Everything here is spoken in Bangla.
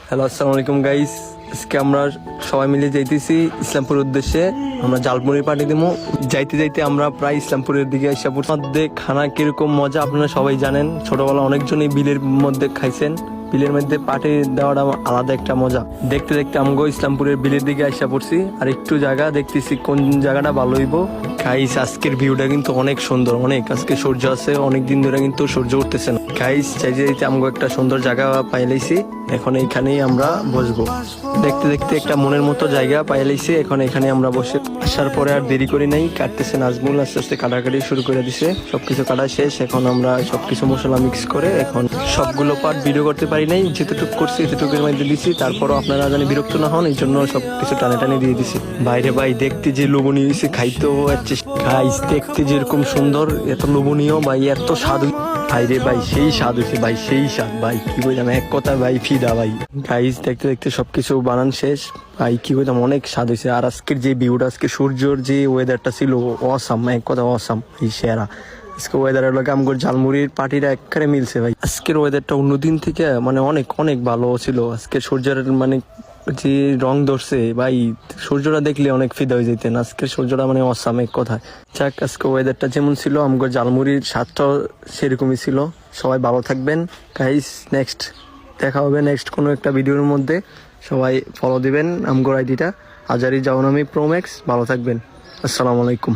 হ্যালো, আসসালামু আলাইকুম গাইস। আজকে আমরা সবাই মিলে যাইতেছি ইসলামপুরের উদ্দেশ্যে। আমরা জালমুড়ি পার্টি দেবো। যাইতে যাইতে আমরা প্রায় ইসলামপুরের দিকে এসে পড়ছি। মধ্যে খানা কিরকম মজা আপনারা সবাই জানেন। ছোটবেলা অনেকজনই বিলের মধ্যে খাইছেন। বিলের মধ্যে পার্টি দেওয়াটা আলাদা একটা মজা। দেখতে দেখতে আমগো ইসলামপুরের বিলের দিকে এসে পড়ছি। আর একটু জায়গা দেখতেছি কোন জায়গাটা ভালো হইব। গাইস, আজকের ভিউটা কিন্তু অনেক সুন্দর, অনেক। আজকে সূর্য আছে, অনেক দিন ধরে কিন্তু সূর্য উঠতেছে না। গাইস, চাইতে চাইতে আমগো একটা সুন্দর জায়গা পাইলাইছি। এখন এইখানেই আমরা বসবো। দেখতে দেখতে একটা মনের মতো জায়গা পাইলাইছি। এখন এখানে আমরা বসে আসার পরে আর দেরি করি নাই। কাটতেছে নাজমুল, আস্তে আস্তে কাটাকাটি শুরু করে দিছে। সবকিছু কাটা শেষ। এখন আমরা সবকিছু মশলা মিক্স করে এখন সবগুলো পার্ট ভিডিও করতে পারি নাই। যেতটুকু করছি এতটুকুর মধ্যে দিছি। তারপরও আপনারা জানি বিরক্ত না হন, এই জন্য সবকিছু টানে টানে দিয়ে দিছি। বাইরে ভাই দেখতে যে লোভনীয় হয়েছে, খাইতেও গাইস দেখতে যেরকম সুন্দর, এত লোভনীয় ভাই, এত স্বাদ ভাইরে ভাই, সেই স্বাদ হয়েছে ভাই, সেই স্বাদ ভাই, কি বললাম এক কথা ভাই, ফিদা ভাই। গাইস দেখতে দেখতে সবকিছু বানান শেষ ভাই, কি বললাম অনেক স্বাদ হয়েছে। আর আজকের যে ভিউটা, আজকে সূর্যর যে ওয়েদারটা ছিল অসাম, এক কথা অসাম, এই সেরা। আজকে ওয়েদারের লগে আমগোর ঝালমুড়ির পার্টিটা একবারে মিলছে ভাই। আজকের ওয়েদারটা অন্যদিন থেকে মানে অনেক অনেক ভালো ছিল। আজকে সূর্যের মানে যে রং ধরছে ভাই, সূর্যটা দেখলে অনেক ফিদা হয়ে যেতেন। আজকের সূর্যটা মানে অসাম এক কথায়। যাক, আজকে ওয়েদারটা যেমন ছিল আমগো ঝালমুড়ির স্বাদটাও সেরকমই ছিল। সবাই ভালো থাকবেন গাইস। নেক্সট দেখা হবে নেক্সট কোনো একটা ভিডিওর মধ্যে। সবাই ফলো দিবেন আমগোর আইডিটা আজারি জাওনামি প্রোম্যাক্স। ভালো থাকবেন। আসসালামু আলাইকুম।